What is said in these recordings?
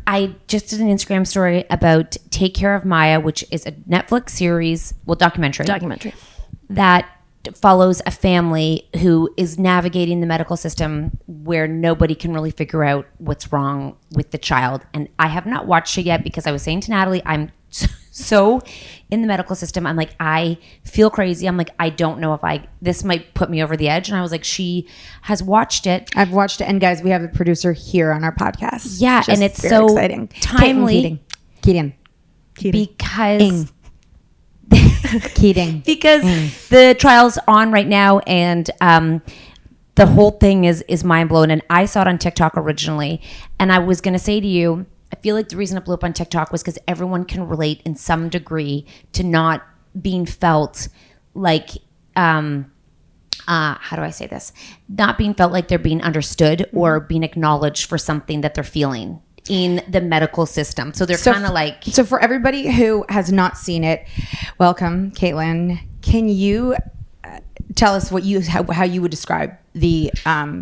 I just did an Instagram story about Take Care of Maya, which is a Netflix series, documentary that follows a family who is navigating the medical system where nobody can really figure out what's wrong with the child. And I have not watched it yet because I was saying to Natalie, I'm so in the medical system. I'm like, I feel crazy. I'm like, I don't know if this might put me over the edge. And I was like, she has watched it. I've watched it. And guys, we have a producer here on our podcast. Yeah. Just and it's very so exciting. timely. Keating. Because Keating. because the trial's on right now, and the whole thing is mind blowing. And I saw it on TikTok originally, and I was going to say to you, I feel like the reason it blew up on TikTok was because everyone can relate in some degree to not being felt like how do I say this? Not being felt like they're being understood or being acknowledged for something that they're feeling in the medical system. So they're kind of like... So for everybody who has not seen it, welcome, Caitlin. Can you tell us how you would describe the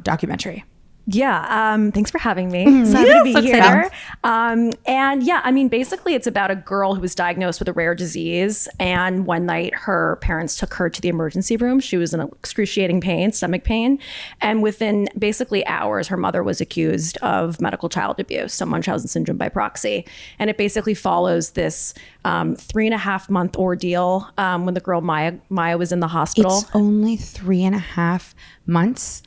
documentary? Yeah, thanks for having me. So happy to be here. And yeah, I mean, basically it's about a girl who was diagnosed with a rare disease. And one night her parents took her to the emergency room. She was in excruciating pain, stomach pain. And within basically hours, her mother was accused of medical child abuse, so Munchausen syndrome by proxy. And it basically follows this 3.5-month ordeal when the girl Maya was in the hospital. It's only 3.5 months?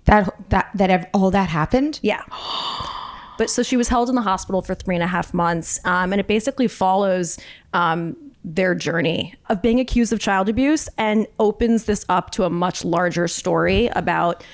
That all that happened? Yeah. But so she was held in the hospital for 3.5 months. And it basically follows their journey of being accused of child abuse and opens this up to a much larger story about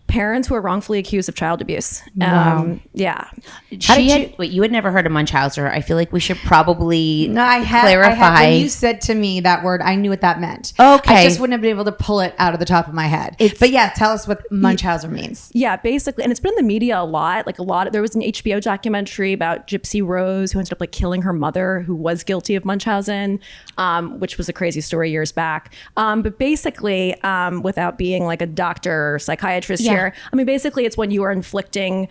parents who are wrongfully accused of child abuse. Wow. Yeah. Wait, you had never heard of Munchausen. I feel like we should probably clarify. When you said to me that word, I knew what that meant. Okay. I just wouldn't have been able to pull it out of the top of my head. But yeah, tell us what Munchausen means. Yeah, basically. And it's been in the media a lot. There was an HBO documentary about Gypsy Rose who ended up killing her mother who was guilty of Munchausen, which was a crazy story years back. But basically, without being like a doctor or psychiatrist here, I mean, basically it's when you are inflicting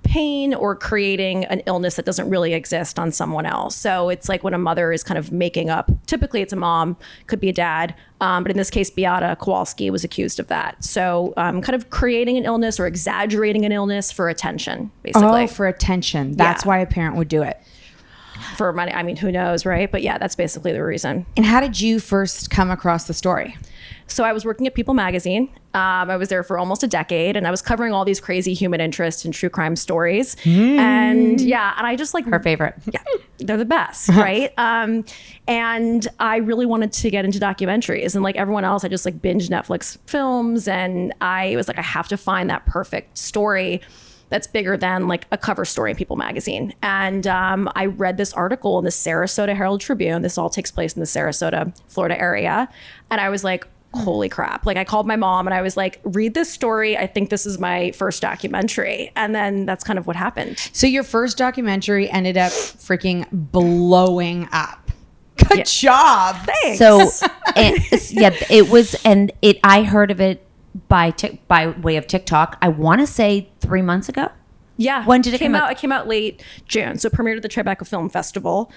pain or creating an illness that doesn't really exist on someone else. So it's like when a mother is kind of making up, typically it's a mom, could be a dad. But in this case, Beata Kowalski was accused of that. So kind of creating an illness or exaggerating an illness for attention, basically. Oh, for attention. That's why a parent would do it. For money. I mean, who knows, right? But yeah, that's basically the reason. And how did you first come across the story? So I was working at People magazine. I was there for almost a decade, and I was covering all these crazy human interest and true crime stories. And yeah, and I just her favorite. Yeah, they're the best, right? And I really wanted to get into documentaries, and like everyone else, I just binged Netflix films, and I was like, I have to find that perfect story that's bigger than like a cover story in People magazine. And I read this article in the Sarasota Herald Tribune. This all takes place in the Sarasota, Florida area. And I was like, holy crap. Like I called my mom and I was like, read this story. I think this is my first documentary. And then that's kind of what happened. So your first documentary ended up freaking blowing up. Good job. Thanks. So it was, and I heard of it by way of TikTok. I want to say 3 months ago. Yeah. When did it come out? It came out late June. So it premiered at the Tribeca Film Festival,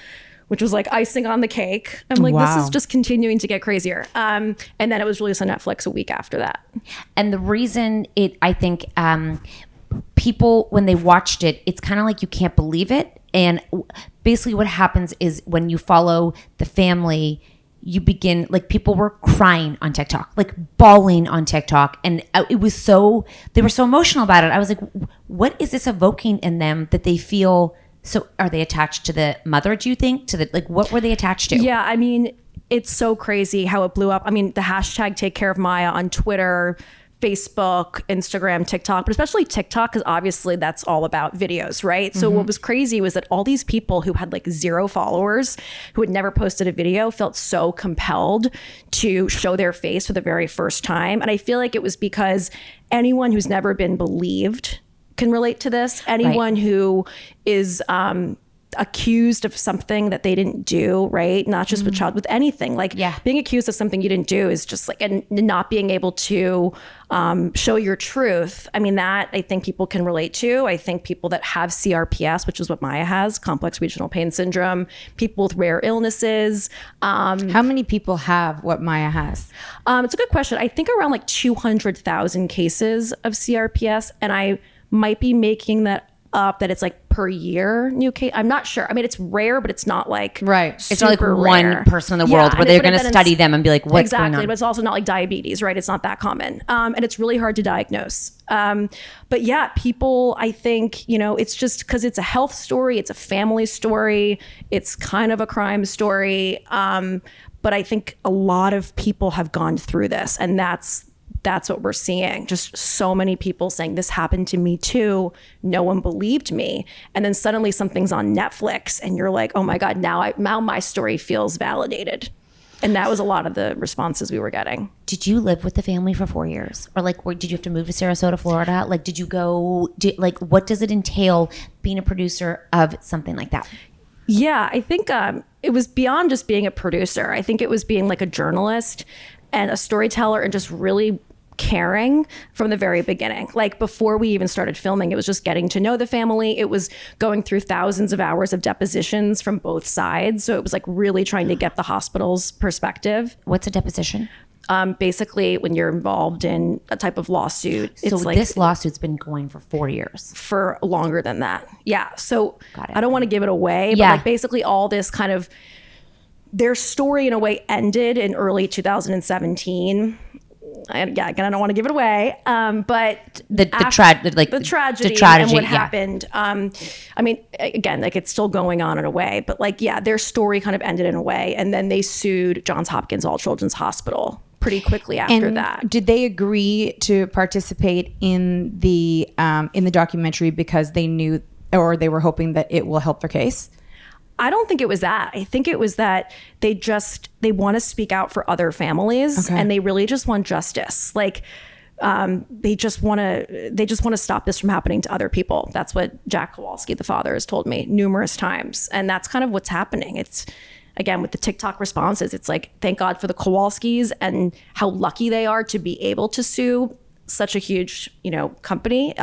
which was like icing on the cake. I'm like, This is just continuing to get crazier. And then it was released on Netflix a week after that. And the reason I think people, when they watched it, it's kind of like you can't believe it. And basically what happens is when you follow the family, you begin, like people were crying on TikTok, like bawling on TikTok. And they were so emotional about it. I was like, what is this evoking in them that they feel? So are they attached to the mother, do you think? What were they attached to? Yeah, I mean, it's so crazy how it blew up. I mean, the hashtag Take Care of Maya on Twitter, Facebook, Instagram, TikTok, but especially TikTok, because obviously that's all about videos, right? So what was crazy was that all these people who had like 0 followers, who had never posted a video, felt so compelled to show their face for the very first time. And I feel like it was because anyone who's never been believed can relate to this. Anyone who is accused of something that they didn't do, right? Not just with child, with anything. Like being accused of something you didn't do is just like, and not being able to show your truth. I mean, that I think people can relate to. I think people that have CRPS, which is what Maya has, complex regional pain syndrome, people with rare illnesses. How many people have what Maya has? It's a good question. I think around like 200,000 cases of CRPS, and I might be making that up, that it's like per year new case. I'm not sure. I mean, it's rare, but it's not like It's not like super one rare. person in the world where they're going to study them and be like, what's going on? But it's also not like diabetes, right? It's not that common. And it's really hard to diagnose. But yeah, people, I think, it's just because it's a health story, it's a family story, it's kind of a crime story. But I think a lot of people have gone through this, and that's what we're seeing. Just so many people saying, this happened to me too. No one believed me. And then suddenly something's on Netflix and you're like, oh my God, now my story feels validated. And that was a lot of the responses we were getting. Did you live with the family for 4 years? Or like, did you have to move to Sarasota, Florida? Like, did you go, what does it entail being a producer of something like that? Yeah, I think it was beyond just being a producer. I think it was being like a journalist and a storyteller and just really caring from the very beginning. Like before we even started filming, it was just getting to know the family. It was going through thousands of hours of depositions from both sides. So it was like really trying to get the hospital's perspective. What's a deposition? Basically, when you're involved in a type of lawsuit, so it's like this lawsuit's been going for 4 years. For longer than that. Yeah. So Got it. I don't want to give it away, but like basically all this kind of, their story in a way ended in early 2017. Again, I don't want to give it away, but the tragedy and what happened. I mean, again, like it's still going on in a way, but like, their story kind of ended in a way, and then they sued Johns Hopkins All Children's Hospital pretty quickly after that. Did they agree to participate in the documentary because they knew, or they were hoping that it will help their case? I don't think it was that. I think it was that they want to speak out for other families, and they really just want justice. Like they just want to stop this from happening to other people. That's what Jack Kowalski, the father, has told me numerous times, and that's kind of what's happening. It's, again, with the TikTok responses, it's like, thank God for the Kowalskis and how lucky they are to be able to sue such a huge, company.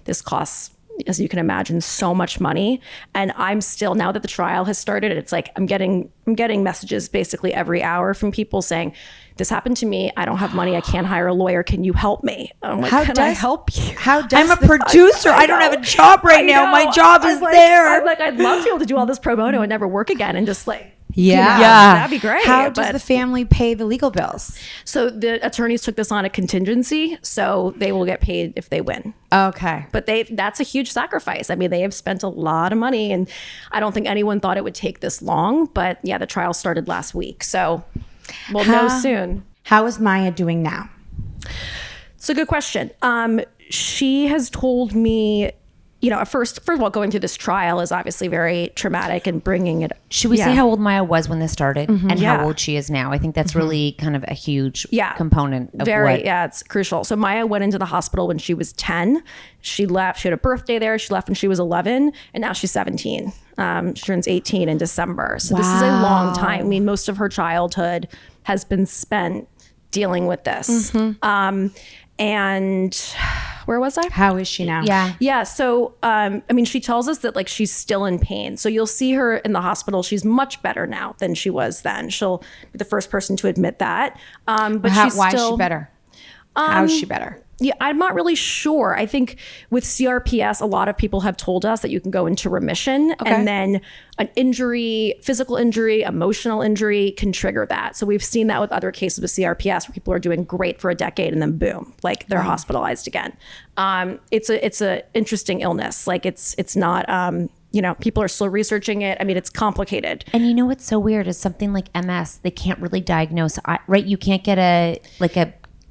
This costs, as you can imagine, so much money. And I'm still, now that the trial has started, it's like I'm getting messages basically every hour from people saying, this happened to me. I don't have money. I can't hire a lawyer. Can you help me? I'm like, can I help you? I'm a producer. I don't have a job right now. My job is there. I'm like, I'd love to be able to do all this pro bono and never work again and just like, that'd be great. How does the family pay the legal bills? So the attorneys took this on a contingency, so they will get paid if they win. Okay. But that's a huge sacrifice. I mean, they have spent a lot of money, and I don't think anyone thought it would take this long, but the trial started last week. So we'll know soon. How is Maya doing now? It's a good question. She has told me, first of all, going through this trial is obviously very traumatic, and bringing it. Should we say how old Maya was when this started and how old she is now? I think that's really kind of a huge component of it's crucial. So Maya went into the hospital when she was 10. She left. She had a birthday there. She left when she was 11, and now she's 17. She turns 18 in December. So this is a long time. I mean, most of her childhood has been spent dealing with this. And where was I? How is she now? Yeah. So, she tells us that like she's still in pain. So you'll see her in the hospital. She's much better now than she was then. She'll be the first person to admit that. But why is she better? How is she better? Yeah, I'm not really sure. I think with CRPS, a lot of people have told us that you can go into remission, and then an injury, physical injury, emotional injury can trigger that. So we've seen that with other cases with CRPS where people are doing great for a decade and then boom, like they're hospitalized again. It's a interesting illness. Like it's not, people are still researching it. I mean, it's complicated. And you know what's so weird is something like MS, they can't really diagnose, right? You can't get a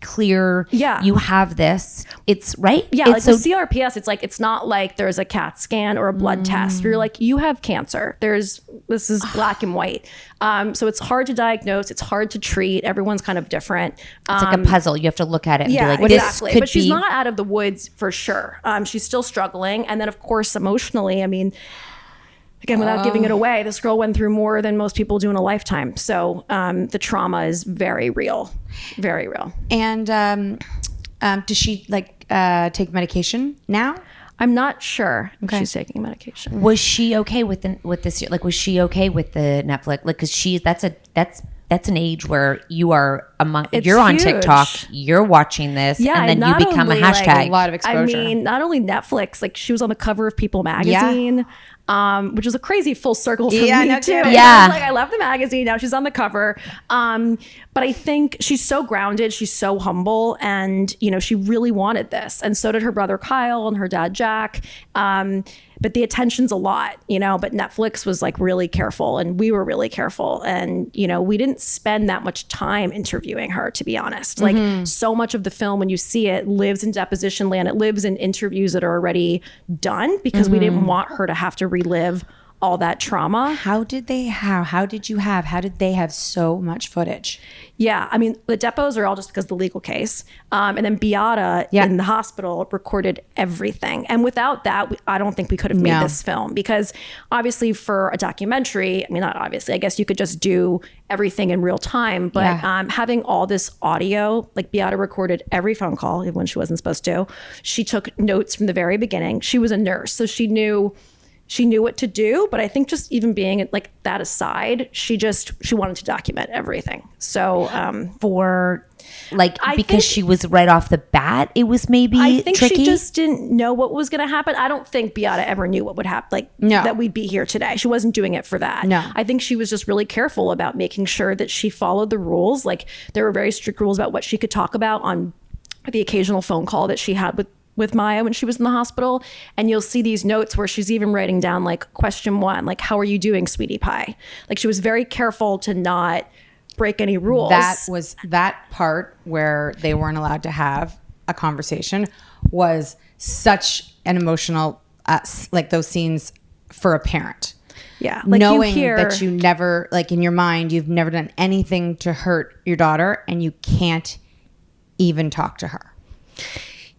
clear, you have this, it's right. It's with CRPS, it's like, it's not like there's a CAT scan or a blood test. You're like, you have cancer. This is black and white. So it's hard to diagnose. It's hard to treat. Everyone's kind of different. It's like a puzzle. You have to look at it and be like, exactly. This could but she's not out of the woods for sure. She's still struggling. And then of course, emotionally, I mean, again, without giving it away, this girl went through more than most people do in a lifetime. So the trauma is very real, very real. And does she take medication now? I'm not sure if she's taking medication. Was she okay with this? Like, was she okay with the Netflix? Like, because that's an age where you are you're on huge. TikTok, you're watching this, Yeah, and then not you become a only, like, hashtag. A lot of exposure. I mean, not only Netflix, like she was on the cover of People magazine, which was a crazy full circle for me no too. kidding. Yeah. Like I left the magazine, now she's on the cover. But I think she's so grounded, she's so humble, and she really wanted this, and so did her brother Kyle and her dad Jack. But the attention's a lot, but Netflix was like really careful, and we were really careful, and we didn't spend that much time interviewing her, to be honest. Like so much of the film, when you see it, lives in deposition land. It lives in interviews that are already done, because we didn't want her to have to relive all that trauma. How did they have so much footage? Yeah, I mean, the depots are all just because of the legal case. And then Beata in the hospital recorded everything. And without that, I don't think we could have made this film, because obviously for a documentary, I mean, not obviously, I guess you could just do everything in real time. But having all this audio, like Beata recorded every phone call, even when she wasn't supposed to. She took notes from the very beginning. She was a nurse, so she knew what to do. But I think just even being like that aside, she wanted to document everything. So because she was right off the bat, it was maybe I think tricky. she just didn't know what was going to happen. I don't think Beata ever knew what would happen, that we'd be here today. She wasn't doing it for that. No. I think she was just really careful about making sure that she followed the rules. Like there were very strict rules about what she could talk about on the occasional phone call that she had with Maya when she was in the hospital. And you'll see these notes where she's even writing down like question 1, like, how are you doing, sweetie pie? Like she was very careful to not break any rules. That was that part where they weren't allowed to have a conversation was such an emotional, like those scenes for a parent. Yeah. Like knowing you hear, that you never, like in your mind, you've never done anything to hurt your daughter and you can't even talk to her.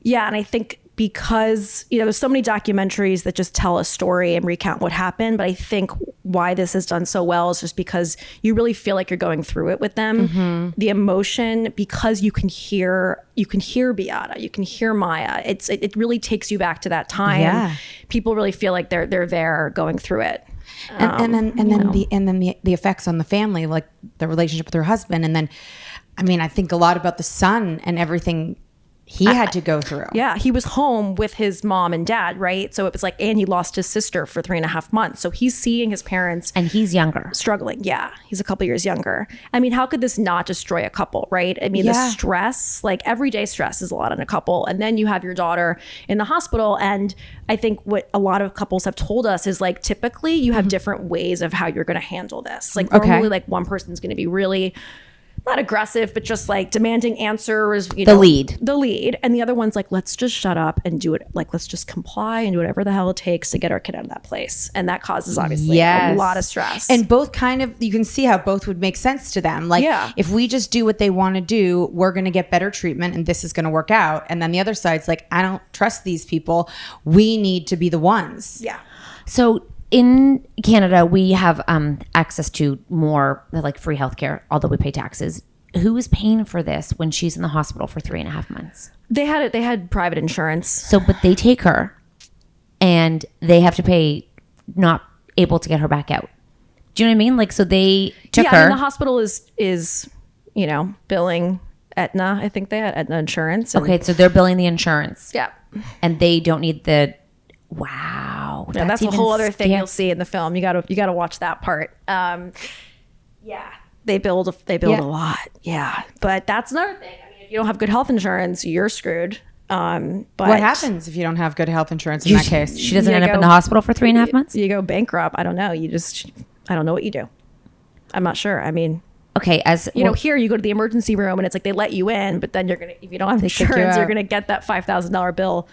Yeah, and I think because, there's so many documentaries that just tell a story and recount what happened, but I think why this is done so well is just because you really feel like you're going through it with them. Mm-hmm. The emotion, because you can hear Beata, you can hear Maya. It really takes you back to that time. Yeah. People really feel like they're there going through it. And then the effects on the family, like the relationship with her husband. And then, I mean, I think a lot about the son and everything he had to go through. Yeah, he was home with his mom and dad, right? So it was like, and he lost his sister for 3.5 months. So he's seeing his parents. And he's younger. Struggling. Yeah, he's a couple years younger. I mean, how could this not destroy a couple, right? I mean, the stress, like everyday stress is a lot on a couple. And then you have your daughter in the hospital. And I think what a lot of couples have told us is like, typically you have different ways of how you're going to handle this. Like normally like one person's going to be really not aggressive, but just like demanding answers. The lead. And the other one's like, let's just shut up and do it. Like, let's just comply and do whatever the hell it takes to get our kid out of that place. And that causes obviously a lot of stress. And both kind of, you can see how both would make sense to them. Like if we just do what they want to do, we're going to get better treatment and this is going to work out. And then the other side's like, I don't trust these people. We need to be the ones. Yeah. So in Canada, we have access to more like free healthcare, although we pay taxes. Who is paying for this when she's in the hospital for 3.5 months? They had private insurance. So, but they take her and they have to pay, not able to get her back out. Do you know what I mean? Like, so they took her. I mean, the hospital is billing Aetna. I think they had Aetna insurance. Okay, so they're billing the insurance. Yeah. And they don't need the... Wow. Yeah, that's a whole other thing you'll see in the film. You gotta watch that part. They build a lot. Yeah. But that's another thing. I mean, if you don't have good health insurance, you're screwed. But what happens if you don't have good health insurance in that case? She doesn't end up in the hospital for 3.5 months? You go bankrupt. I don't know. I don't know what you do. I'm not sure. I mean, okay, here you go to the emergency room and it's like they let you in, but then if you don't have insurance, you're gonna get that $5,000 bill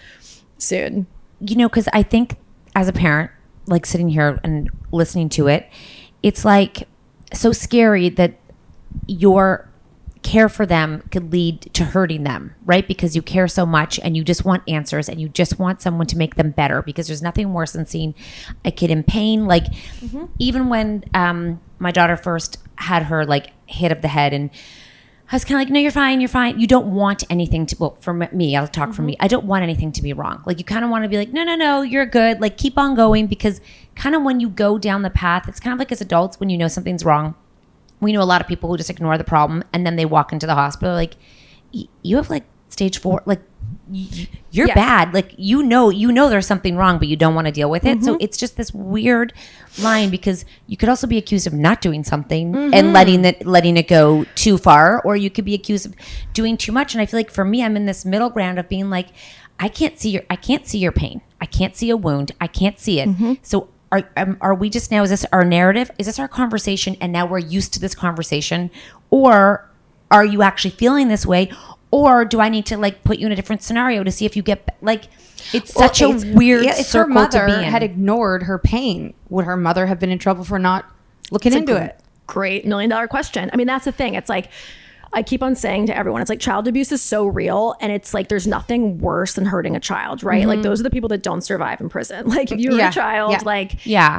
soon. Because I think as a parent, like sitting here and listening to it, it's like so scary that your care for them could lead to hurting them, right? Because you care so much and you just want answers and you just want someone to make them better, because there's nothing worse than seeing a kid in pain. Like even when my daughter first had her like hit of the head, and I was kind of like, no, you're fine. You're fine. You don't want anything to, well, for me, I'll talk for me. I don't want anything to be wrong. Like you kind of want to be like, no, you're good. Like keep on going, because kind of when you go down the path, it's kind of like as adults, when you know something's wrong, we know a lot of people who just ignore the problem and then they walk into the hospital like, you have like stage 4, like you're bad. Like, you know there's something wrong, but you don't want to deal with it. So it's just this weird line, because you could also be accused of not doing something and letting it go too far, or you could be accused of doing too much. And I feel like for me, I'm in this middle ground of being like, I can't see your pain. I can't see a wound. I can't see it. So are we just now, is this our narrative? Is this our conversation? And now we're used to this conversation? Or are you actually feeling this way? Or do I need to like put you in a different scenario to see if you get like, it's such a weird circle her mother to be in. had ignored her pain, would her mother have been in trouble for not looking into it? Great $1 million question. I mean, that's the thing. It's like, I keep on saying to everyone, it's like child abuse is so real, and it's like there's nothing worse than hurting a child, right? Like those are the people that don't survive in prison. Like if you're a child,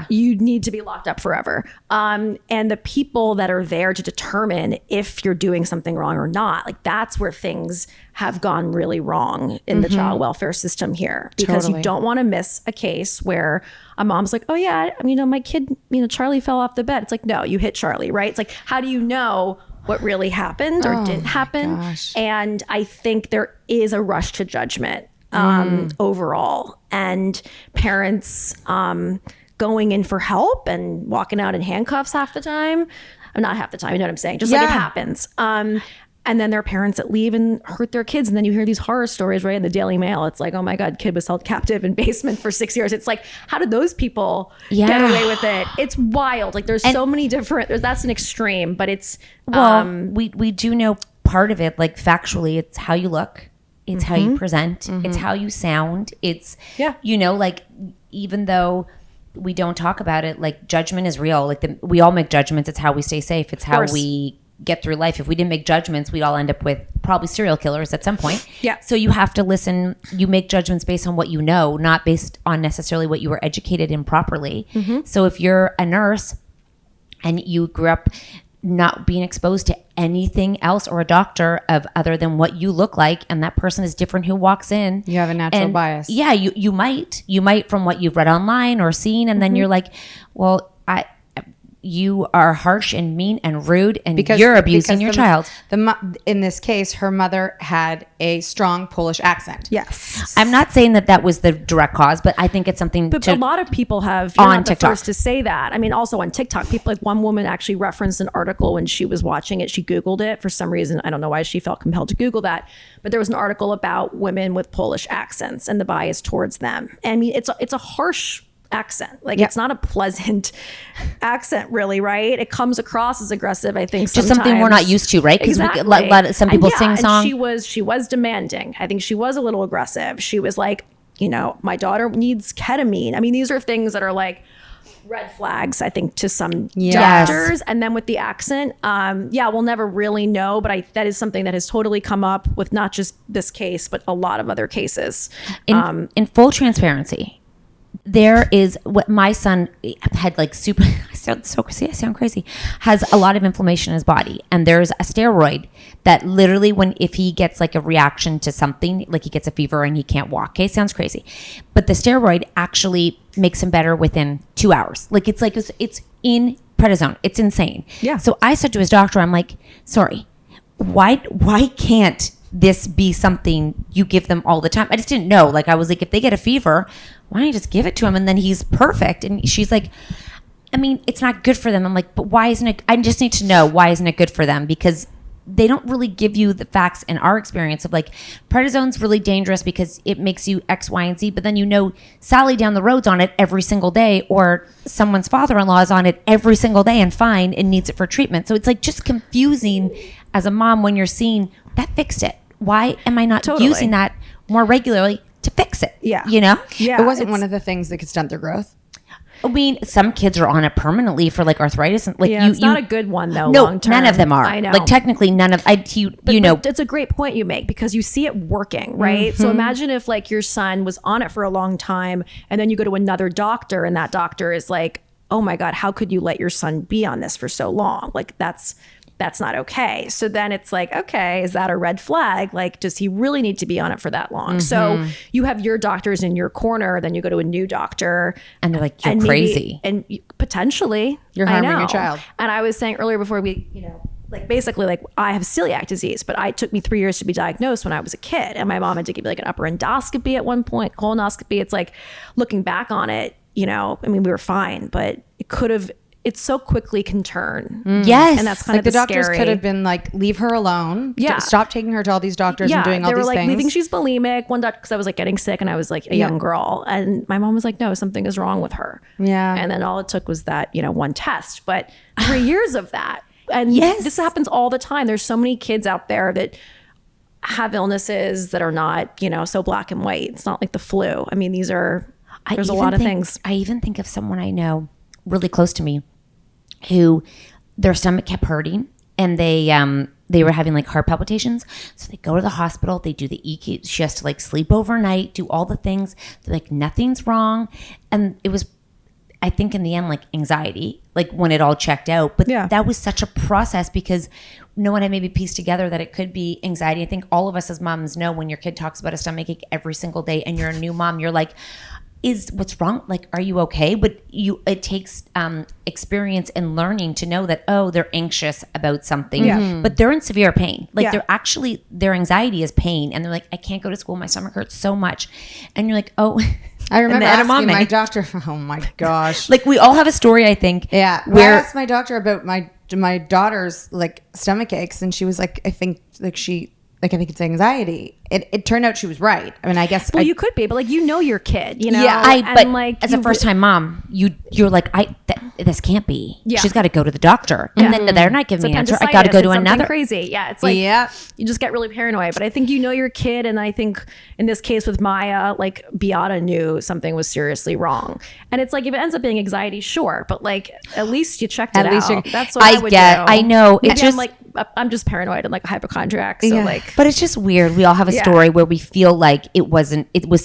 you need to be locked up forever. And the people that are there to determine if you're doing something wrong or not, like that's where things have gone really wrong in the child welfare system here, because you don't want to miss a case where a mom's like, oh yeah, my kid, Charlie fell off the bed. It's like, no, you hit Charlie, right? It's like, how do you know what really happened or didn't happen? And I think there is a rush to judgment overall, and parents going in for help and walking out in handcuffs half the time. Not half the time, you know what I'm saying? Just like it happens. And then there are parents that leave and hurt their kids. And then you hear these horror stories, right? In the Daily Mail, it's like, oh my God, kid was held captive in basement for 6 years. It's like, how did those people get away with it? It's wild. Like there's so many different, that's an extreme, but it's. We do know part of it, like factually, it's how you look. It's how you present. It's how you sound. It's, like even though we don't talk about it, like judgment is real. Like we all make judgments. It's how we stay safe. It's how we get through life. If we didn't make judgments, we'd all end up with probably serial killers at some point. Yeah. So you have to listen. You make judgments based on what you know, not based on necessarily what you were educated in properly. So if you're a nurse and you grew up not being exposed to anything else, or a doctor of other than what you look like, and that person is different who walks in, you have a natural bias. Yeah, you might from what you've read online or seen, and then you're like, well, you are harsh and mean and rude, and you're abusing your child. In this case, her mother had a strong Polish accent. Yes. I'm not saying that was the direct cause, but I think it's something. But a lot of people have. You're not the first to say that. I mean, also on TikTok, people, like one woman actually referenced an article when she was watching it. She Googled it for some reason. I don't know why she felt compelled to Google that, but there was an article about women with Polish accents and the bias towards them. I mean, it's a harsh accent. Like it's not a pleasant accent, really, right? It comes across as aggressive, I think. Just something we're not used to, right? Because some people sing songs. She was demanding. I think she was a little aggressive. She was like, my daughter needs ketamine. I mean, these are things that are like red flags, I think, to some doctors. And then with the accent, we'll never really know, but that is something that has totally come up with not just this case, but a lot of other cases. In full transparency, there is what my son had, like super, I sound crazy, has a lot of inflammation in his body. And there's a steroid that literally if he gets like a reaction to something, like he gets a fever and he can't walk. Okay. Sounds crazy. But the steroid actually makes him better within 2 hours. Like it's in prednisone. It's insane. Yeah. So I said to his doctor, I'm like, sorry, why can't this be something you give them all the time? I just didn't know. Like I was like, if they get a fever, why don't you just give it to him and then he's perfect? And she's like, I mean, it's not good for them. I'm like, but why isn't it? I just need to know, why isn't it good for them? Because they don't really give you the facts in our experience of like, prednisone's really dangerous because it makes you X, Y, and Z. But then Sally down the road's on it every single day, or someone's father-in-law is on it every single day and fine and needs it for treatment. So it's like just confusing as a mom when you're seeing that fixed it. Why am I not using that more regularly to fix it? Yeah. Yeah. It wasn't one of the things that could stunt their growth. I mean, some kids are on it permanently for like arthritis, and like it's not a good one though. No, long term. none of them are. I know. Like technically, none of but it's a great point you make because you see it working, right? So imagine if like your son was on it for a long time, and then you go to another doctor, and that doctor is like, "Oh my God, how could you let your son be on this for so long? Like that's not okay." So then it's like, okay, is that a red flag? Like, does he really need to be on it for that long? So you have your doctors in your corner, then you go to a new doctor and they're like, you're crazy. And potentially you're harming your child. And I was saying earlier before we, like basically like I have celiac disease, but it took me 3 years to be diagnosed when I was a kid. And my mom had to give me like an upper endoscopy at one point, colonoscopy. It's like looking back on it, I mean, we were fine, but it so quickly can turn. Yes. And that's kind of the doctors scary. could have been like, leave her alone. Yeah. Stop taking her to all these doctors and doing all these things. They were like, we think she's bulimic. One doctor, because I was like getting sick and I was like a young girl. And my mom was like, no, something is wrong with her. Yeah. And then all it took was that, one test. But 3 years of that. And this happens all the time. There's so many kids out there that have illnesses that are not, so black and white. It's not like the flu. I mean, there's a lot of things. I even think of someone I know really close to me who their stomach kept hurting and they were having like heart palpitations. So they go to the hospital, they do the EKG. She has to like sleep overnight, do all the things. They're like, nothing's wrong. And it was, I think in the end, like anxiety, like when it all checked out. But that was such a process because no one had maybe pieced together that it could be anxiety. I think all of us as moms know when your kid talks about a stomach ache every single day and you're a new mom, you're like, what's wrong? Like, are you okay? But it takes experience and learning to know that, they're anxious about something, but they're in severe pain. Like their anxiety is pain. And they're like, I can't go to school. My stomach hurts so much. And you're like, oh, I remember asking my doctor, oh my gosh. Like we all have a story, I think. Yeah. Where I asked my doctor about my daughter's like stomach aches. And she was like, I think it's anxiety. It turned out she was right. I mean, I guess. Well, you could be, but like your kid, Yeah, but like as a first time mom, you're like, this can't be. Yeah. She's got to go to the doctor, and then they're not giving me an answer. I got to go to another. Crazy. Yeah, it's like you just get really paranoid. But I think your kid, and I think in this case with Maya, like Beata knew something was seriously wrong, and it's like if it ends up being anxiety, sure, but like at least you checked it out. That's what I would do. I know. Maybe I'm just paranoid and like a hypochondriac. So like, but it's just weird. We all have a story where we feel like it was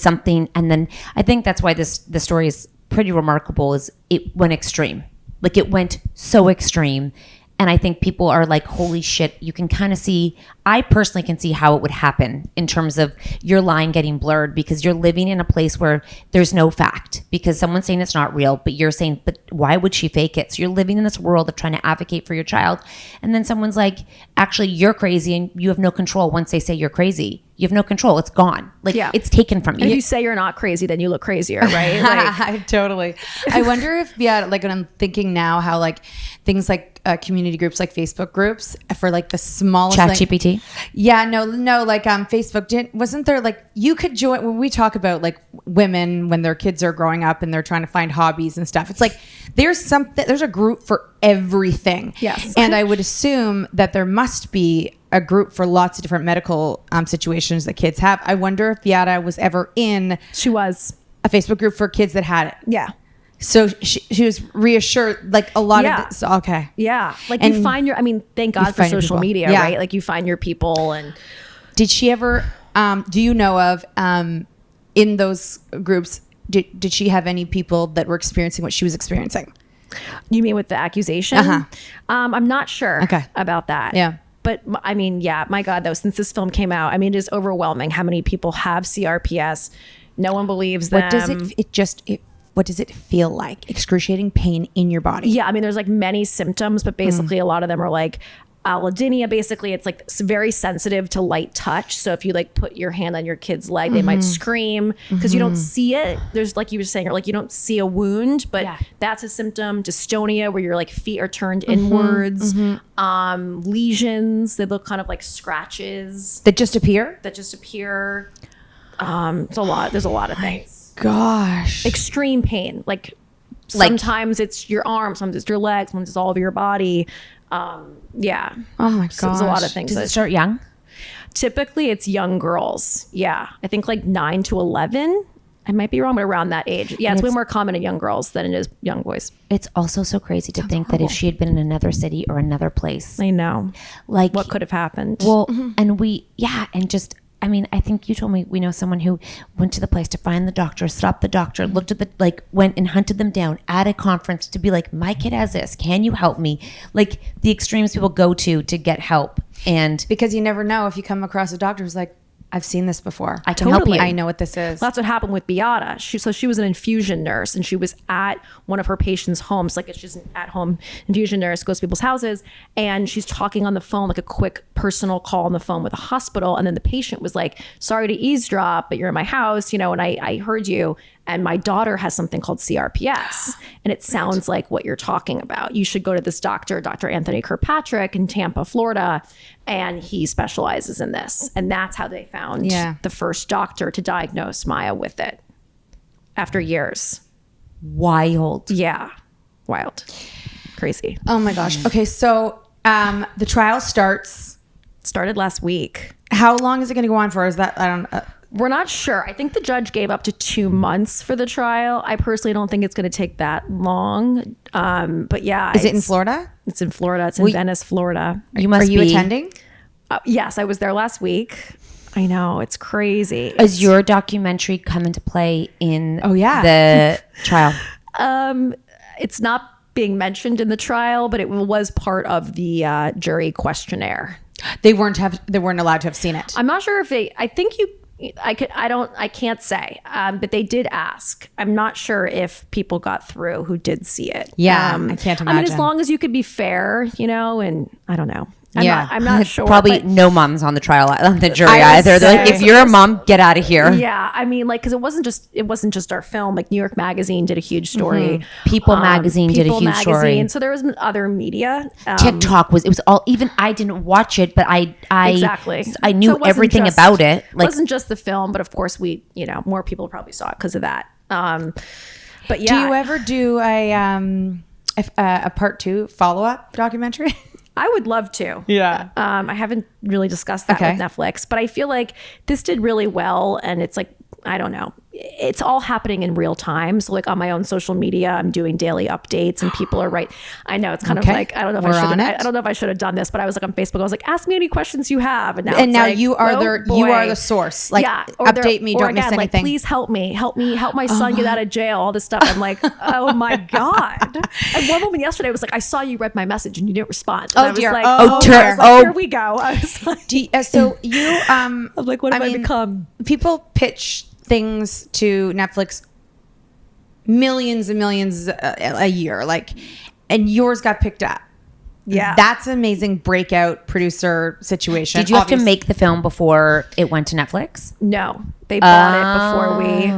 something. And then I think that's why the story is pretty remarkable is it went extreme. Like it went so extreme. And I think people are like, holy shit, you can kind of see, I personally can see how it would happen in terms of your line getting blurred because you're living in a place where there's no fact because someone's saying it's not real, but you're saying, but why would she fake it? So you're living in this world of trying to advocate for your child. And then someone's like, actually, you're crazy and you have no control once they say you're crazy. You have no control. It's gone. Like it's taken from you. And if you say you're not crazy, then you look crazier, right? Like, totally. I wonder if, like when I'm thinking now how like things like community groups, like Facebook groups for like the smallest. ChatGPT? Yeah, no. Like Facebook wasn't there like you could join when we talk about like women when their kids are growing up and they're trying to find hobbies and stuff. It's like there's a group for everything. Yes. And I would assume that there must be a group for lots of different medical situations that kids have. I wonder if Beata was ever in. She was a Facebook group for kids that had it. Yeah. So she was reassured, like a lot of this. Okay. Yeah. Like and you find thank God for social media, right? Like you find your people. And did she ever, do you know of, in those groups, did she have any people that were experiencing what she was experiencing? You mean with the accusation? Uh-huh. I'm not sure about that. Yeah. But I mean, my God, though, since this film came out, I mean, it is overwhelming how many people have CRPS. No one believes them. What does it feel like? Excruciating pain in your body. Yeah. I mean, there's like many symptoms, but basically a lot of them are like allodynia. Basically, it's like it's very sensitive to light touch. So if you like put your hand on your kid's leg, they might scream because you don't see it. There's like you were saying, or like you don't see a wound, but that's a symptom. Dystonia, where your like feet are turned inwards. Lesions, they look kind of like scratches that just appear. It's a lot. There's a lot of things. Gosh, extreme pain. Like sometimes it's your arm, sometimes it's your legs, sometimes it's all over your body. Yeah. Oh my gosh. So there's a lot of things. Does it start young? Typically it's young girls. Yeah. I think like 9 to 11. I might be wrong, but around that age. Yeah, it's way more common in young girls than it is young boys. It's also so crazy to think that if she had been in another city or another place, I know. like What could have happened? Well, and just, I mean, I think you told me we know someone who went to the place to find the doctor, stopped the doctor, looked at went and hunted them down at a conference to be like, my kid has this. Can you help me? Like the extremes people go to get help. And because you never know if you come across a doctor who's like, I've seen this before. I can help you. I know what this is. That's what happened with Beata. She was an infusion nurse, and she was at one of her patients' homes. Like she's an at-home infusion nurse, goes to people's houses, and she's talking on the phone, like a quick personal call on the phone with a hospital. And then the patient was like, sorry to eavesdrop, but you're in my house, and I heard you. And my daughter has something called CRPS, and it sounds like what you're talking about. You should go to this doctor, Dr. Anthony Kirkpatrick in Tampa, Florida, and he specializes in this. And that's how they found the first doctor to diagnose Maya with it after years. wild. Yeah. Wild. Crazy. Oh my gosh. Okay, so the trial Started last week. How long is it going to go on for? Is that, I don't We're not sure. I think the judge gave up to 2 months for the trial. I personally don't think it's going to take that long. But yeah. Is it in Florida? It's in Florida. It's in Venice, Florida. Are you attending? Yes, I was there last week. I know. It's crazy. Is your documentary come into play in the trial? It's not being mentioned in the trial, but it was part of the jury questionnaire. They weren't allowed to have seen it. I'm not sure if I can't say, but they did ask. I'm not sure if people got through who did see it. Yeah, I can't imagine. I mean, as long as you could be fair, and I don't know. I'm not sure. Probably no moms on the trial, on the jury either. They're like, if you're a mom, get out of here. Yeah, I mean, because it wasn't just our film. Like New York Magazine did a huge story. Mm-hmm. People Magazine did a huge story. So there was other media. TikTok it was all. Even I didn't watch it, but I knew So everything about it. Like, it wasn't just the film, but of course more people probably saw it because of that. But yeah, do you ever do a part 2 follow-up documentary? I would love to. Yeah. I haven't really discussed that with Netflix, but I feel like this did really well. And it's like, I don't know. It's all happening in real time. So like on my own social media, I'm doing daily updates and people are I know it's kind of like, I don't know if I should have done this, but I was like on Facebook, I was like, ask me any questions you have. And now like, you are the source. Like update me. Don't miss anything. Like, please help me, help my son get out of jail, all this stuff. I'm like, oh my God. And one woman yesterday was like, I saw you read my message and you didn't respond. And I was dear. Like, here we go. I was like, so you, I'm like, what have I become? People pitch things to Netflix millions and millions a year, and yours got picked up. Yeah, that's an amazing breakout producer situation. Did you have to make the film before it went to Netflix? No, they bought it before we.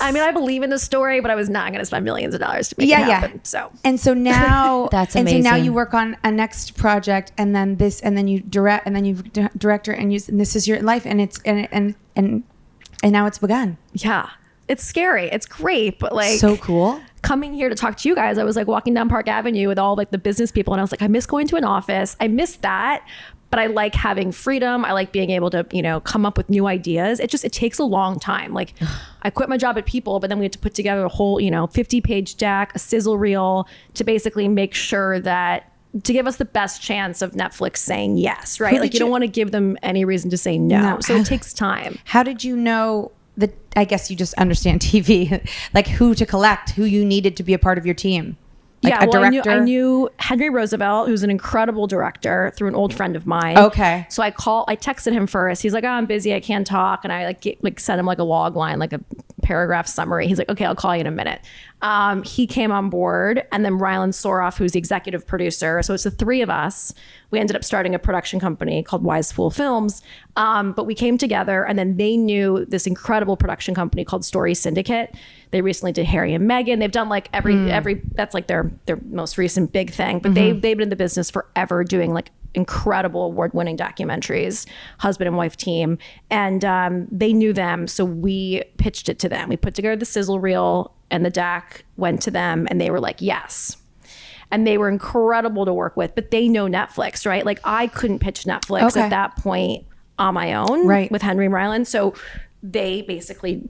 I mean, I believe in the story, but I was not going to spend millions of dollars to make it happen. So now that's amazing. And so now you work on a next project, and then this, and then you direct, and then you director, and this is your life, and it's and now it's begun. Yeah. It's scary. It's great, but like so cool. Coming here to talk to you guys, I was like walking down Park Avenue with all like the business people, and I was like, I miss going to an office. I miss that, but I like having freedom. I like being able to, come up with new ideas. It takes a long time. Like I quit my job at People, but then we had to put together a whole, 50-page deck, a sizzle reel to basically make sure that to give us the best chance of Netflix saying yes, right? Like you don't want to give them any reason to say no. So it takes time. How did you know that? I guess you just understand TV, like who to collect, who you needed to be a part of your team. Like a director? I knew Henry Roosevelt, who's an incredible director, through an old friend of mine. Okay. So I texted him first. He's like, oh, I'm busy, I can't talk. And I sent him like a log line, like a paragraph summary. He's like, okay, I'll call you in a minute. He came on board, and then Rylan Soroff, who's the executive producer. So it's the three of us. We ended up starting a production company called Wise Fool Films. But we came together, and then they knew this incredible production company called Story Syndicate. They recently did Harry and Meghan. They've done like every that's like their most recent big thing. But they've been in the business forever, doing like incredible award-winning documentaries, husband and wife team. And they knew them, so we pitched it to them. We put together the sizzle reel, and the deck went to them, and they were like, yes. And they were incredible to work with, but they know Netflix, right? Like I couldn't pitch Netflix at that point on my own, right, with Henry and Rylan. So they basically,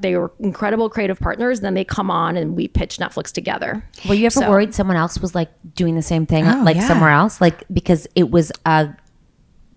they were incredible creative partners. And then they come on and we pitch Netflix together. Were you ever worried someone else was like doing the same thing, somewhere else? Like, because it was a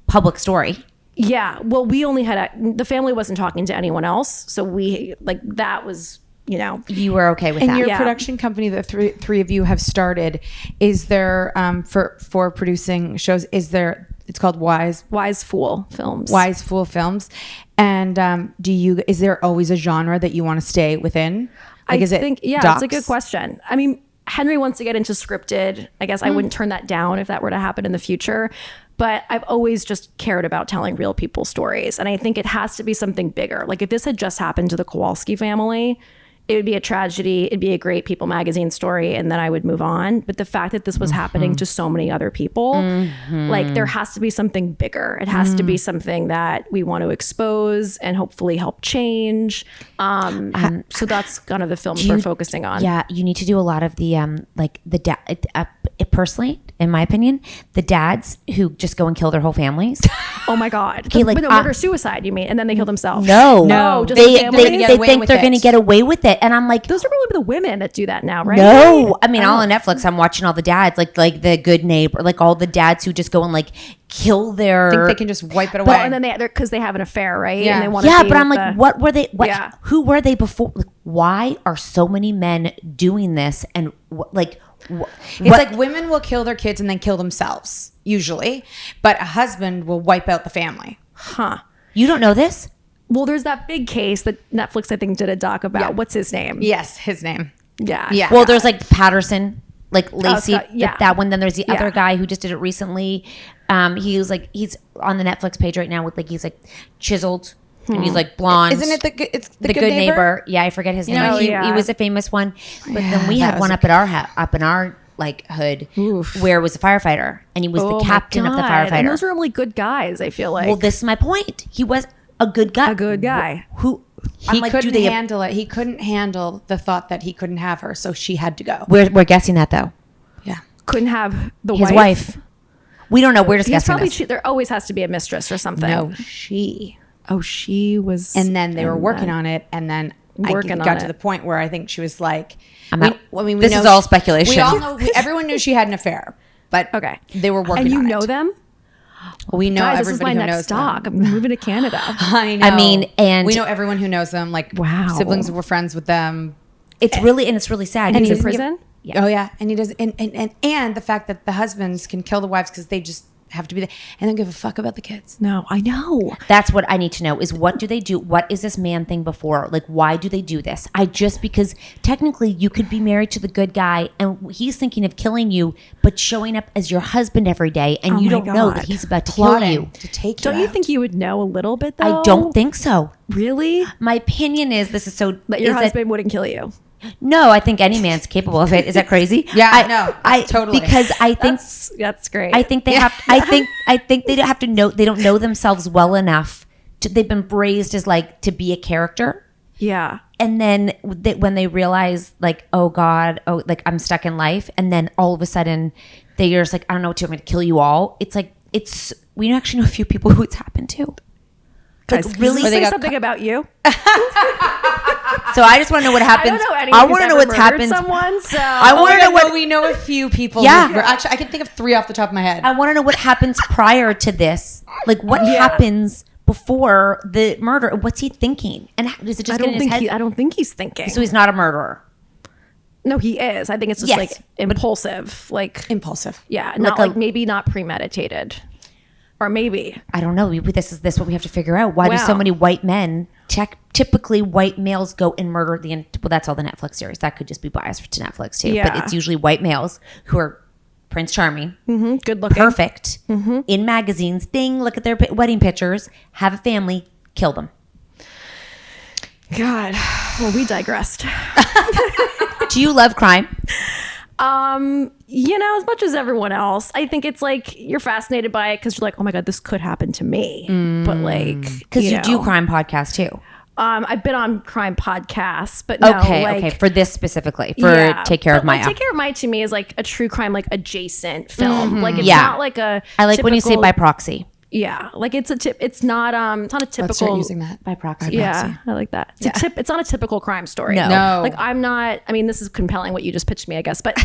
public story. Yeah. Well, we only had, the family wasn't talking to anyone else. So we, like, that was, You were okay with that. And your production company that three of you have started, is there, for producing shows, it's called Wise Fool Films. Wise Fool Films. And is there always a genre that you want to stay within? Like, it's a good question. I mean, Henry wants to get into scripted. I guess I wouldn't turn that down if that were to happen in the future. But I've always just cared about telling real people's stories. And I think it has to be something bigger. Like, if this had just happened to the Kowalski family, it would be a tragedy. It'd be a great People magazine story, and then I would move on. But the fact that this was happening to so many other people, like, there has to be something bigger. It has to be something that we want to expose and hopefully help change. So that's kind of the films we're focusing on. Yeah, you need to do a lot of the personally, in my opinion, the dads who just go and kill their whole families. Oh my God. Okay, like, murder suicide, you mean? And then they kill themselves. No, just they the family? think they're going to get away with it, and I'm like, those are probably the women that do that now, right? No, I mean, all on Netflix, I'm watching all the dads, like the Good Neighbor, like all the dads who just go and like kill their. Think they can just wipe it away. Well, and then because they have an affair, right? Yeah. And they want but I'm like, what were they? Who were they before? Like, why are so many men doing this? And it's like women will kill their kids and then kill themselves usually, but a husband will wipe out the family. Huh? You don't know this? Well, there's that big case that Netflix, I think, did a doc about. Yeah. What's his name? Yes, his name. Yeah. Well, there's like Patterson, like Lacey, yeah. that one. Then there's the other guy who just did it recently. He's on the Netflix page right now with he's like chiseled. And he's like blonde. Isn't it it's the good neighbor? Yeah, I forget his name. He was a famous one. But then we had one up in our like hood. Oof. Where was a firefighter, and he was the captain of the firefighter. And those are only good guys, I feel like. Well, this is my point. He was a good guy. A good guy. Who he couldn't handle it. He couldn't handle the thought that he couldn't have her, so she had to go. We're guessing that though. Yeah, couldn't have his wife. We don't know. We're just guessing. Probably there always has to be a mistress or something. No, she. Oh, she was. And then they were working on it, and then I got to the point where I think she was like, this is all speculation. We all know. Everyone knew she had an affair, but they were working on it. And you know them? Well, we know Guys, everybody this is my who next knows stock. them. I'm moving to Canada. I know. I mean, and we know everyone who knows them. Like, siblings were friends with them. It's really sad. And he's in prison? Yeah. Oh yeah, and he does, and the fact that the husbands can kill the wives because they just have to be there and don't give a fuck about the kids. No, I know. That's what I need to know is what do they do? What is this man thing before? Like, why do they do this? Because technically you could be married to the good guy and he's thinking of killing you, but showing up as your husband every day and you don't know that he's about to kill you. To take you Don't you think you would know a little bit though? I don't think so. Really? My opinion is this is so that your husband wouldn't kill you. No, I think any man's capable of it. Is that crazy? Yeah, I totally. Because I think that's great. I think they have. I think they don't have to know. They don't know themselves well enough. They've been raised as like to be a character. Yeah. And then when they realize like, oh God, like I'm stuck in life, and then all of a sudden they're just like, I don't know what to do. I'm going to kill you all. It's like we actually know a few people who it's happened to. Like, really say something about you. So I just want to know what happens. I don't know anyone. I want to know what's happened. Someone, so I want to know what we know. A few people. Yeah. Actually, I can think of 3 off the top of my head. I want to know what happens prior to this. Like what happens before the murder? What's he thinking? And is it just getting in his head? I don't think he's thinking. So he's not a murderer. No, he is. I think it's just like impulsive. Like impulsive. Yeah, not like maybe not premeditated. Or maybe. I don't know. This is what we have to figure out. Why do so many white men, typically white males, go and murder well, that's all the Netflix series. That could just be biased to Netflix too. Yeah. But it's usually white males who are Prince Charming, good looking, perfect, in magazines. Look at their wedding pictures, have a family, kill them. God. Well, we digressed. Do you love crime? As much as everyone else, I think it's like you're fascinated by it because you're like, oh my God, this could happen to me. But like, because you do crime podcasts too. I've been on crime podcasts, but no, okay. For this specifically, Take Care of Maya. Take Care of Maya to me is like a true crime, like adjacent film. Like it's not like a. I like when you say by proxy. Yeah, like it's not a Let's start typical using that. By proxy. Yeah, I like that. It's not a typical crime story. No. Like I'm not, I mean, this is compelling what you just pitched me, I guess, but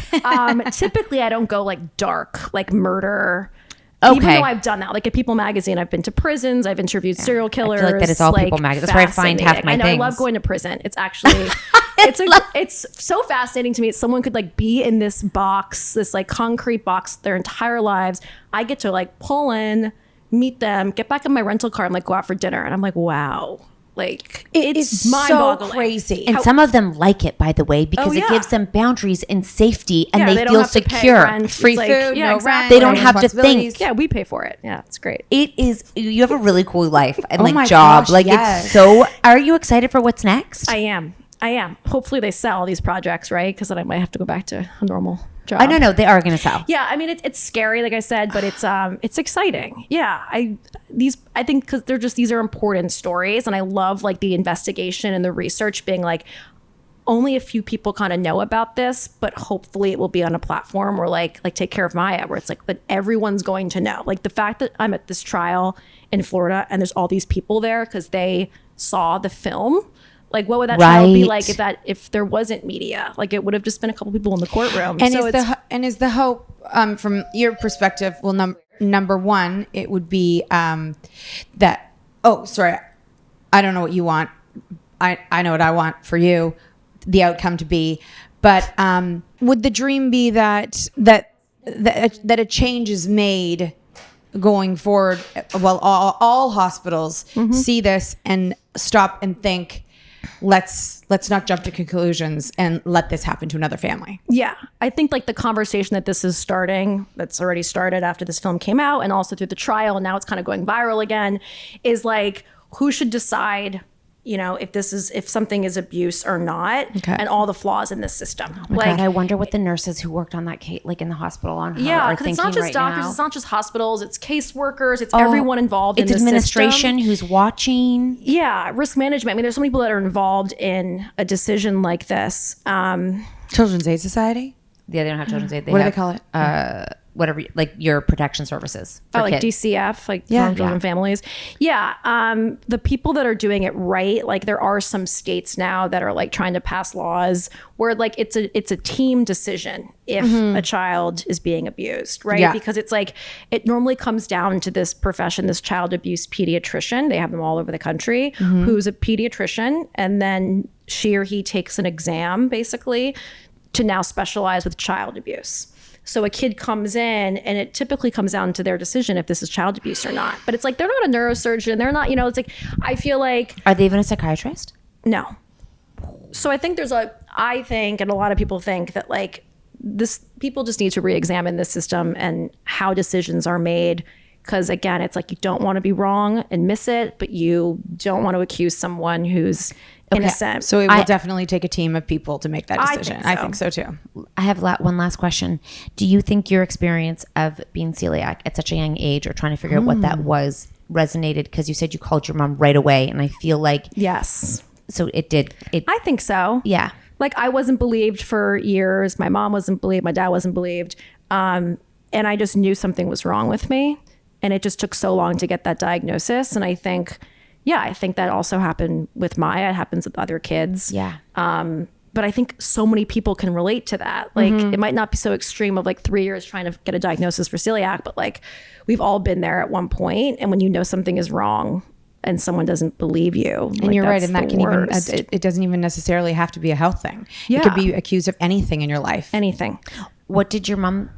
typically I don't go like dark, like murder. Okay. Even though I've done that, like at People Magazine, I've been to prisons, I've interviewed serial killers. I feel like that is all People Magazine. That's where I find half my I know, things. I love going to prison. It's actually, it's so fascinating to me. Someone could like be in this box, this like concrete box their entire lives. I get to like pull in, meet them, get back in my rental car and like go out for dinner. And I'm like, wow. Like it's so mind-boggling. crazy. And some of them like it, by the way, because it gives them boundaries and safety, and they don't feel have to pay secure. rent. Free It's food, no exactly. rent, They don't no have to responsibilities. think. Yeah, we pay for it. Yeah, it's great. It is. You have a really cool life and my like job. gosh, Like yes. it's so. Are you excited for what's next? I am. Hopefully they sell these projects, right? Because then I might have to go back to a normal job. I don't know. They are going to sell. Yeah, I mean it's scary, like I said, but it's exciting. Yeah, I think because these are important stories, and I love like the investigation and the research being like only a few people kind of know about this, but hopefully it will be on a platform where like Take Care of Maya, where it's like that everyone's going to know. Like the fact that I'm at this trial in Florida and there's all these people there because they saw the film. Like, what would that trial be like if there wasn't media? Like, it would have just been a couple people in the courtroom. And so is the hope from your perspective? Well, number one, it would be that. Oh, sorry, I don't know what you want. I know what I want for you, the outcome to be. But would the dream be that a change is made going forward? Well, all hospitals see this and stop and think. Let's not jump to conclusions and let this happen to another family. Yeah, I think like the conversation that this is starting, that's already started after this film came out and also through the trial, and now it's kind of going viral again, is like who should decide, if something is abuse or not, and all the flaws in this system. God, I wonder what the nurses who worked on that case, like in the hospital on her, yeah, are because thinking it's not just right doctors, now. it's not just hospitals, it's caseworkers, it's everyone involved in It's the administration system. who's watching. Yeah, risk management. I mean, there's so many people that are involved in a decision like this. Children's Aid Society. Yeah, they don't have children's aid. What do they call it? Whatever, like your protection services. For like kids. DCF, like Yeah. children families. Yeah. The people that are doing it right, like there are some states now that are like trying to pass laws where like it's a team decision if a child is being abused, right? Yeah. Because it's like it normally comes down to this profession, this child abuse pediatrician. They have them all over the country, who's a pediatrician, and then she or he takes an exam basically to now specialize with child abuse. So a kid comes in and it typically comes down to their decision if this is child abuse or not. But it's like, they're not a neurosurgeon. They're not, it's like, I feel like. Are they even a psychiatrist? No. So I think and a lot of people think that like people just need to re-examine the system and how decisions are made. Because again, it's like you don't want to be wrong and miss it, but you don't want to accuse someone who's innocent. So it will definitely take a team of people to make that I decision. think so. I think so too. I have one last question. Do you think your experience of being celiac at such a young age or trying to figure out what that was resonated? Because you said you called your mom right away, and I feel like Yes. So it did. I think so. Yeah. Like I wasn't believed for years. My mom wasn't believed. My dad wasn't believed. And I just knew something was wrong with me. And it just took so long to get that diagnosis. And I think that also happened with Maya. It happens with other kids. Yeah. But I think so many people can relate to that. Like it might not be so extreme of like 3 years trying to get a diagnosis for celiac, but like we've all been there at one point. And when you know something is wrong and someone doesn't believe you. And you're right. And that can worst. even, it doesn't even necessarily have to be a health thing. Yeah. You could be accused of anything in your life. Anything. How did your mom,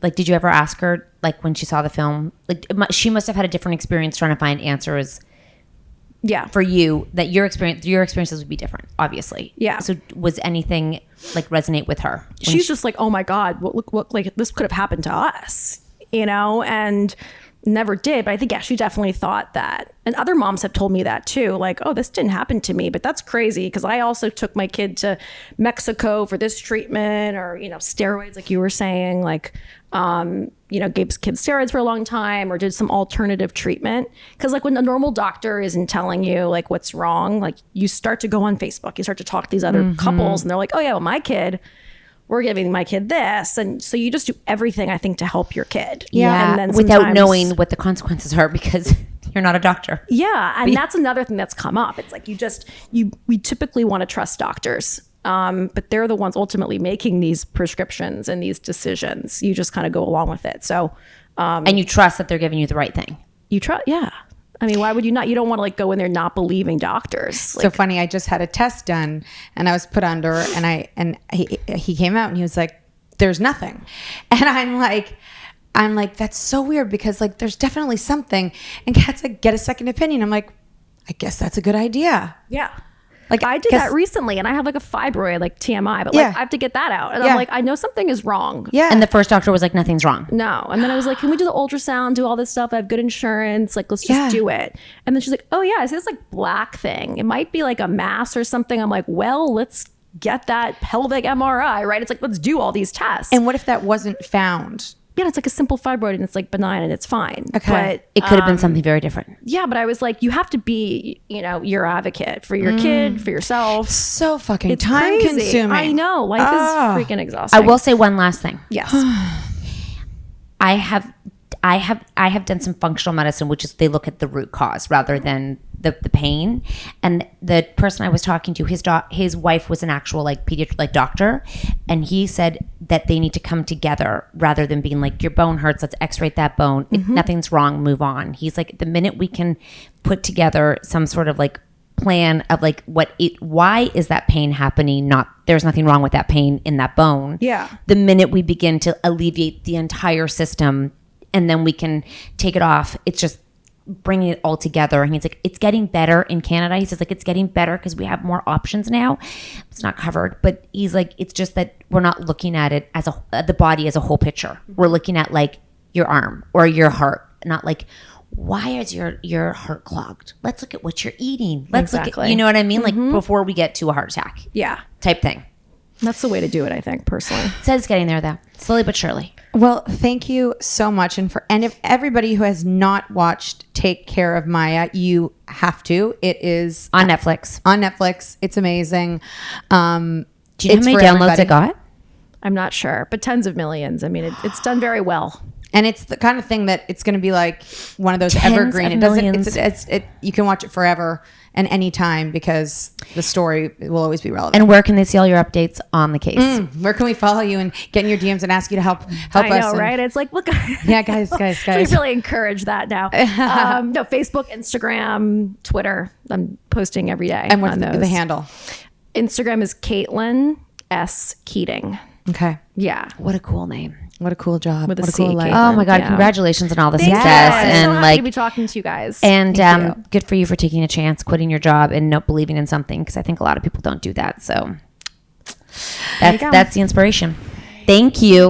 like, did you ever ask her, like, when she saw the film, like, she must have had a different experience trying to find answers. Yeah. For you, that your experiences would be different, obviously. Yeah. So was anything like resonate with her? She's just like, oh my God, what, like this could have happened to us, and never did. But I think, yeah, she definitely thought that. And other moms have told me that too. Like, oh, this didn't happen to me, but that's crazy. Because I also took my kid to Mexico for this treatment or, steroids, like you were saying, like, gave kids steroids for a long time or did some alternative treatment. Because like when a normal doctor isn't telling you like what's wrong, like you start to go on Facebook, you start to talk to these other couples and they're like, oh yeah, well, my kid we're giving my kid this. And so you just do everything, I think, to help your kid. Yeah. And then without sometimes- knowing what the consequences are because you're not a doctor. Yeah. And that's another thing that's come up. It's like we typically want to trust doctors. But they're the ones ultimately making these prescriptions and these decisions. You just kind of go along with it. So, and you trust that they're giving you the right thing. you trust, yeah. I mean, why would you not? You don't want to like go in there not believing doctors. So funny. I just had a test done and I was put under and he came out and he was like, there's nothing. And I'm like, that's so weird because like, there's definitely something. And Kat's like, get a second opinion. I'm like, I guess that's a good idea. Yeah. Like I did that recently and I have like a fibroid, like TMI, but like I have to get that out. And I'm like, I know something is wrong. Yeah. And the first doctor was like, nothing's wrong. No. And then I was like, can we do the ultrasound, do all this stuff? I have good insurance. Like, let's just do it. And then she's like, oh yeah, I see this like black thing. It might be like a mass or something. I'm like, well, let's get that pelvic MRI, right? It's like, let's do all these tests. And what if that wasn't found? Yeah, it's like a simple fibroid and it's like benign and it's fine. Okay. But It could have been something very different. yeah, but I was like, you have to be, your advocate for your kid, for yourself. So fucking It's time crazy. consuming. I know. Life is freaking exhausting. I will say one last thing. Yes. I have done some functional medicine, which is they look at the root cause rather than the pain. And the person I was talking to, his wife was an actual like pediatric doctor, and he said that they need to come together rather than being like, your bone hurts, let's x-ray that bone. If nothing's wrong, move on. He's like, the minute we can put together some sort of like plan of like why is that pain happening, not there's nothing wrong with that pain in that bone. Yeah. The minute we begin to alleviate the entire system and then we can take it off, it's just bringing it all together. And he's like, it's getting better in Canada. He says like, it's getting better because we have more options now. It's not covered, but he's like, it's just that we're not looking at it as the body as a whole picture. We're looking at like your arm or your heart, not like, why is your heart clogged? Let's look at what you're eating. Let's look at, you know what I mean? Like before we get to a heart attack. Yeah. Type thing. That's the way to do it, I think, personally. It says it's getting there though, slowly but surely. Well, thank you so much. And if everybody who has not watched Take Care of Maya, you have to. It is On Netflix. on Netflix. It's amazing. Do you know how It's many for downloads everybody. it got? I'm not sure, but tens of millions. I mean, it's done very well. And it's the kind of thing that it's going to be like one of those Tens evergreen. of It doesn't. millions. You can watch it forever and anytime because the story will always be relevant. And where can they see all your updates on the case? Where can we follow you and get in your DMs and ask you to help I us? know, and- right? It's like, look. Yeah, guys. We really encourage that now. No, Facebook, Instagram, Twitter. I'm posting every day. And what's on the those. handle? Instagram is Caitlin S. Keating. Okay. Yeah. What a cool name. What a cool job. With a what a cool C, life. Caitlin. Oh my God. Yeah. Congratulations on all the Thank success. you. I'm so And happy like, to be talking to you guys. and Thank you. good for you for taking a chance, quitting your job and not believing in something. Cause I think a lot of people don't do that. So that's the inspiration. Thank you.